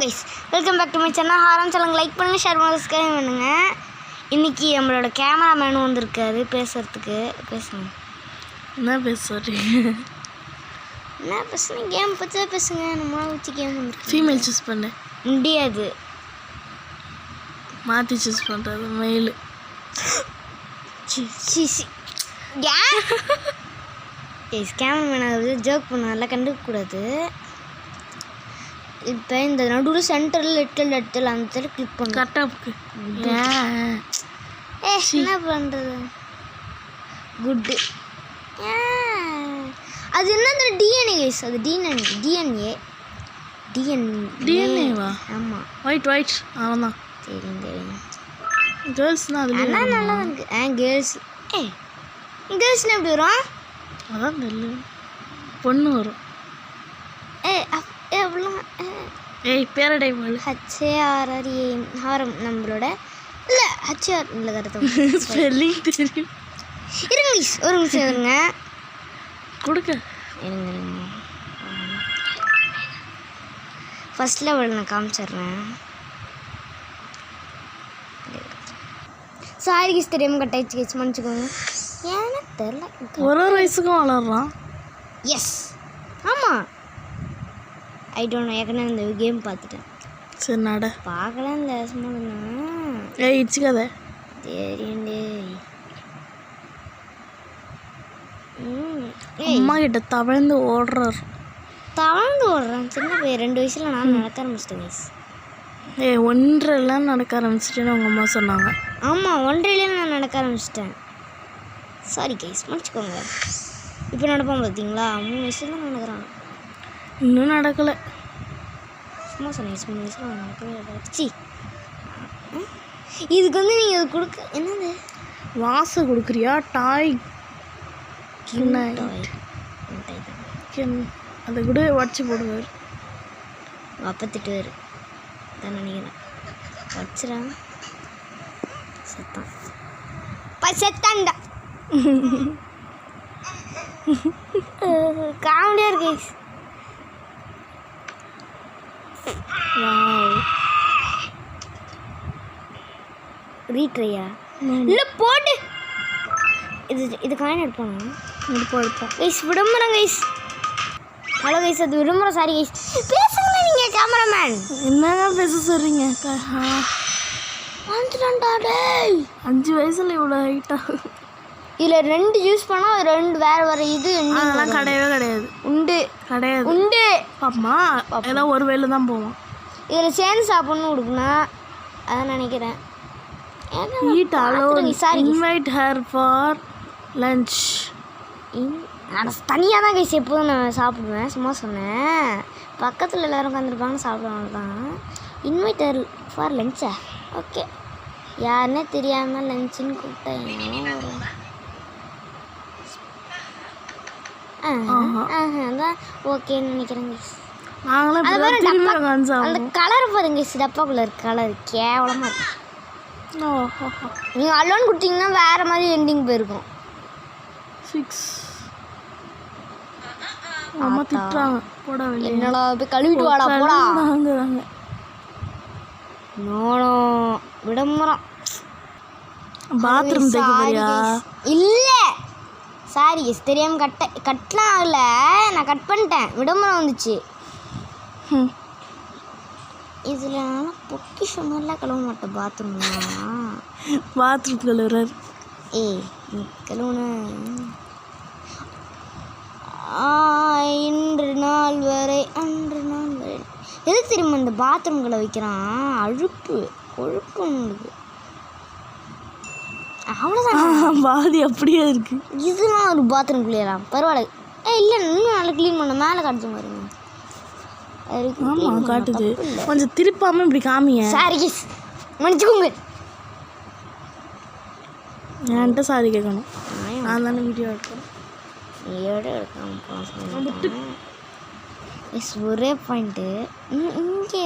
Guys, welcome back to my channel. ஹாரம் சொல்லுங்கள், like பண்ணுங்கள், ஷேர் பண்ணுங்கள், சப்ஸ்கிரைப் பண்ணுங்கள். இன்றைக்கி நம்மளோட கேமராமேனும் வந்திருக்காரு பேசுகிறதுக்கு. பேசுங்க. என்ன பேசுறீங்க? என்ன பேசுங்க? கேம் பற்றி தான் பேசுங்க. நம்ம வச்சு கேம் வந்துருக்கு. ஃபீமேல் சூஸ் பண்ண முடியாது, மாற்றி சூஸ் பண்ணுறது மெயில். கேமராமேன் ஜோக் பண்ண நல்லா கண்டுக்கக்கூடாது. இப்போ இந்த நடுவில் சென்டரில் லெட்டில் அந்த கிளிக் பண்ண கரெக்டாக என்ன பண்ணுறது? குட்டு. அது என்ன டிஎன்ஏ கைஸ்? அது டிஎன்ஏவா? ஆமாம், ஒயிட் அவன் தான். தெரியும் கேர்ள்ஸ்னால் அது நல்லா தான் இருக்குது. கேர்ள்ஸ் கேர்ள்ஸ்னால் எப்படி வரும்? அதான் நெல் பொண்ணு வரும். பேரடை போல் HARRAM ஹாரம் நம்மளோட இல்லை ஹச்ஆர் இல்லை கருத்து ஸ்பெல்லிங் தெரியும். இருங்க ஒரு நிமிஷம் இருங்க, கொடுக்க இருங்க. ஃபர்ஸ்ட் லெவல் நான் காமிச்சிட்றேன். சாரி கிஸ், தெரியாமல் கட்டாயிடுச்சு கிஸ், மன்னிச்சுக்கோங்க. ஏன்னா தெரில, ஒரு வயசுக்கும் வளர்றான். எஸ் ஆமாம், ஐ டோன்ட் நோ. ஏற்கனவே இந்த கேம் பார்த்துட்டேன். சரி நட பார்க்கலாம். இல்லை சும்மா இடிச்சுக்காத. தெரியுண்டே. அம்மா கிட்ட தவழ்ந்து ஓடுறார். ஓடுறேன் சின்ன பையன். 2 வயசில் நான் நடக்க ஆரம்பிச்சிட்டேன் கைஸ். 1.5 நடக்க ஆரம்பிச்சிட்டேன்னு உங்கள் அம்மா சொன்னாங்க. ஆமாம், 1.5 நான் நடக்க ஆரம்பிச்சிட்டேன். சாரி கைஸ், மன்னிச்சுக்கோங்க. இப்போ நடப்போம் பார்த்தீங்களா? 3 வயசில் தான் நடக்கிறான். இன்னும் நடக்கலை. சும்மா சொன்னேன் 3 வயசில் நான் நடக்கவே. சி, இதுக்கு வந்து நீங்கள் அது கொடுக்க என்னது வாசை கொடுக்குறியா? டாய் அதை கூட உடச்சி போடுவார். அப்போ திட்டுவார் தான் நினைக்கிறேன். வச்சுறான் செத்தான்டா. காமெடியாக இருக்கு. ரீட்ரையா இல்லை போட்டு இது காயின் எடுப்போம். எடுப்போம் கைஸ். விடுமுறை கைஸ். ஹலோ கைஸ், அது விடுமுறை. சாரி கைஸ், பேசுங்களே நீங்கள் கேமராமேன். என்னங்க பேச சொல்கிறீங்க? வந்துட்டான்டா டேய். 5 வயசில் இவ்வளோ ஹைட்டா? இதில் 2 யூஸ் பண்ணால் 2 வேறு இது அதெல்லாம் கிடையவே உண்டு. பாப்பா ஏதோ ஒரு வேலை தான் போவோம். இதில் சேர்ந்து சாப்பிட்ணும் கொடுக்கணும், அதான் நினைக்கிறேன். Eat alone. Invite her for lunch. நான் தனியாக தான் கைஸ் எப்போதும் நான் சாப்பிடுவேன். சும்மா சொன்னேன். பக்கத்தில் எல்லோரும் உட்காந்துருப்பாங்கன்னு சாப்பிடுவாங்க தான். இன்வைட் ஹர் ஃபார் லஞ்சா? ஓகே, யாருன்னே தெரியாமல் லஞ்சுன்னு கூப்பிட்டேன். அதான் ஓகேன்னு நினைக்கிறேன் கைஸ். அந்த கலர் பாருங்க கைஸ், டப்பாக்குள்ள இருக்கு கலர் கேவலமாக இருக்கு. நீங்கள் அலோன் கொடுத்தீங்கன்னா வேறு மாதிரி எண்டிங் போயிருக்கும். 6 அம்மா திட்டுறாங்க. போட வெளியே. என்னடா போய் கழுவிட்டு வாடா போடா. நோனோ விடமுறம். பாத்ரூம் தைக்கறியா? இல்லை சாரி எஸ், தெரியாமல் கட்டலாம் ஆகல. நான் கட் பண்ணிட்டேன், விடமுறை வந்துச்சு. இதில் நான் பொக்கிஷ மாதிரிலாம் கழுவ மாட்டேன் பாத்ரூம் கழுவுறாரு. நீ கழுவுன அன்று நாள் வரை எதுக்கு தெரியுமா இந்த பாத்ரூம் கழுவ வைக்கிறான்? கொழுப்பு உங்களுக்கு. அவ்வளோதான், பாதி அப்படியே இருக்கு. இதெல்லாம் ஒரு பாத்ரூம் கிளியலாம் பரவாயில்ல. இல்லை இன்னும் நல்லா க்ளீன் பண்ண. மேலே காட்டுச்சு பாருங்க. ஆமாம் காட்டுது. கொஞ்சம் திருப்பாமல் இப்படி காமிங்க. சாரி கிஸ், மன்னிச்சுக்கோங்க. என்கிட்ட சாரி கேட்கணும். நான் தானே வீடியோ எடுக்கிறேன். ஒரே பாயிண்ட்டு இங்கே.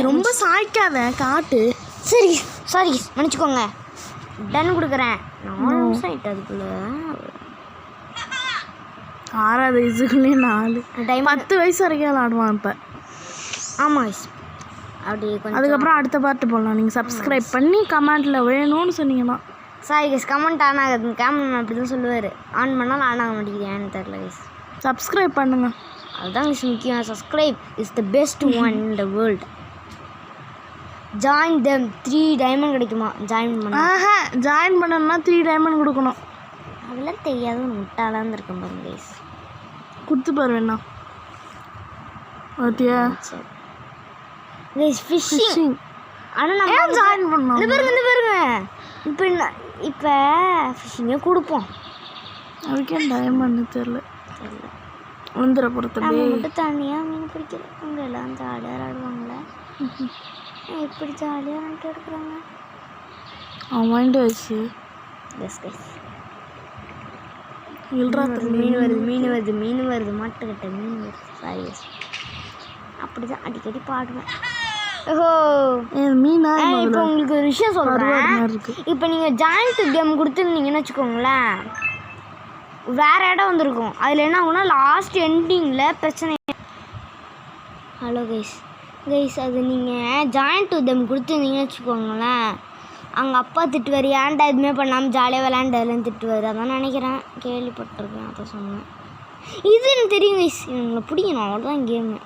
ரொம்ப சாய்க்காத, காட்டு. சரி சாரி கிஸ், மன்னிச்சுக்கோங்க. டன் கொடுக்குறேன். 4 நிமிஷம் ஆகிட்டு அதுக்குள்ளே. 6வது வயசுக்குள்ளேயே 4 10 வயசு வரைக்கும் விளாடுவான். இப்போ ஆமாம் கைஸ் அப்படி கொஞ்சம் அதுக்கப்புறம் அடுத்த பார்ட்டு போடலாம். நீங்கள் சப்ஸ்கிரைப் பண்ணி கமெண்ட்டில் வேணும்னு சொன்னீங்கன்னா. சாரி கைஸ் கமெண்ட் ஆன் ஆகுது கேமரா அப்படி தான் சொல்லுவார். ஆன் பண்ணாலும் ஆன் ஆக மாட்டேங்குது ஏன்னு தெரில கைஸ். சப்ஸ்கிரைப் பண்ணுங்கள். அதுதான் கைஸ் முக்கியம். Subscribe is the best one in the world. Join them 3 diamond கிடைக்குமா ஜாயின் பண்ண? ஜாயின் பண்ணணும்னா 3 டைமண்ட் கொடுக்கணும். அதெல்லாம் தெரியாது முட்டாளாக இருக்கேன் பாருங்க கைஸ். கொடுத்து பாரு வேணா ஓகே. சரி கைஸ் ஃபிஷ்ஷிங் ஆனால் நம்ம ஜாயின் பண்ணோம். இந்த பாருங்க இப்போ ஃபிஷ்ஷிங்கே கொடுப்போம். அதுக்கே டைமண்ட் தெரில வந்துட பொறுத்த மட்டும் தனியாக மீன் பிடிக்கிறோம். அவங்க எல்லாம் ஜாலியாக ஆடுவாங்களே எப்படி ஜாலியாக வந்துட்டு எடுக்கிறாங்க. அவன் மைண்ட் வயசு எஸ் கைஸ் மீன் வருது மாட்டுக்கிட்ட மீன் வருது. சாரி அப்படி தான் அடிக்கடி பாடுவேன். ஓஹோ மீனா இப்போ உங்களுக்கு ஒரு விஷயம் சொல்கிறேன். இப்போ நீங்கள் ஜாயிண்ட் கேம் கொடுத்துருந்தீங்கன்னு வச்சுக்கோங்களேன், வேறு இடம் வந்திருக்கும். அதில் என்ன ஆகும்னா லாஸ்ட் எண்டிங்கில் பிரச்சனை. ஹலோ கைஸ் அது நீங்கள் ஜாயிண்ட் கேம் கொடுத்துருந்தீங்கன்னு வச்சுக்கோங்களேன், அவங்க அப்பா திட்டுவார். ஏன்டா எதுவுமே பண்ணாமல் ஜாலியாக விளையாண்டதுலன்னு திட்டுவார். அதான் நினைக்கிறேன், கேள்விப்பட்டிருக்கேன், அதை சொன்னேன். இது எனக்கு தெரியும் கைஸ், உங்களை பிடிக்கணும் அவ்வளோதான் கேமு.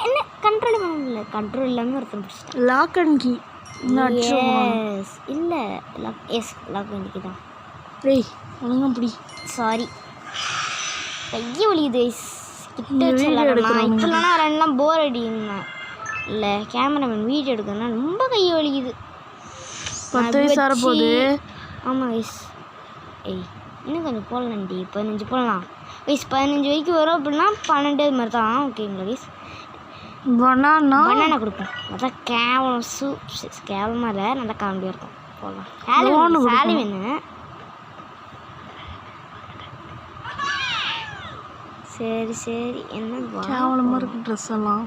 என்ன கண்ட்ரோல் பண்ண முடியல, கண்ட்ரோல் இல்லாமல் ஒருத்தன் பிடிச்சிட்டேன். லாக் அண்ட் கீ எஸ் இல்லை லாக் அண்ட் கீ தான். ஏய் ஒழுங்கா பிடி. சாரி கையை வலிக்குது கைஸ். கிட்ட வச்சு இப்போலாம் ரெண்டுலாம் போர் அடிங்கண்ணா. இல்லை கேமராமேன் வீடியோ எடுக்கணும்னா ரொம்ப கையை வலிக்குது. 10 வயசு ஆற போகுது. ஆமாம் கைஸ். இன்னும் கொஞ்சம் போடலாண்டி, 15 போடலாம் கைஸ். 15 வரைக்கும் வரும் அப்படின்னா 12 மாதிரி தான் ஓகேங்களா கைஸ். பனானா கொடுப்போம். அதான் கேவலமாக இல்லை, நல்லா காமெடியாக இருக்கும். போடலாம். சாலி வேணும். சரி என்ன கேவலமாக இருக்குது ட்ரெஸ் எல்லாம்.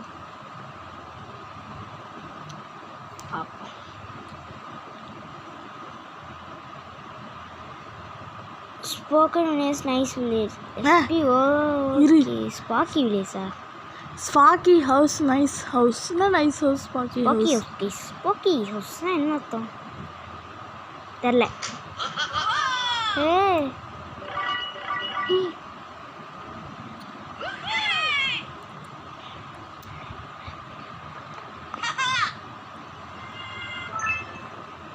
Spoken is nice village. Sparky village. Sparky house, nice house. No nice house, Sparky house. Sparky house. என்ன அர்த்தம் தெரியல. ஏய்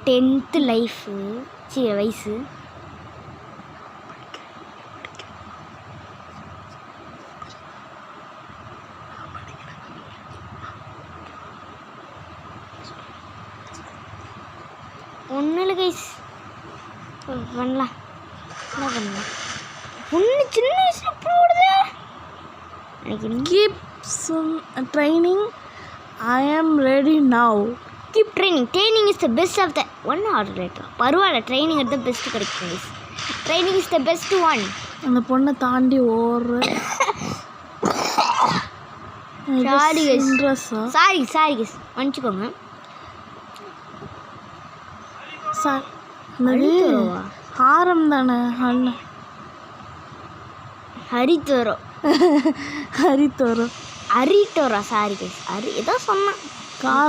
டென்த்து லைஃபு வயசு ஒன்றும் இல்லை கைஸ். பண்ணலாம் என்ன பண்ணலாம். ஒன்று சின்ன வயசில் போடுது எனக்கு. Keep training. I am ready now. Keep training is the best of the one order later. பரவாயில்ல, ட்ரைனிங் எடுத்த பெஸ்ட்டு கிடைக்கும் guys. Training is the best one. அந்த பொண்ணை தாண்டி ஓடுற. சாரி கைஸ் மன்னிச்சுக்கோங்க. ஹாரம் தானே ஹரித்தோரா சாரி கைஸ். ஏதோ சொன்னான்.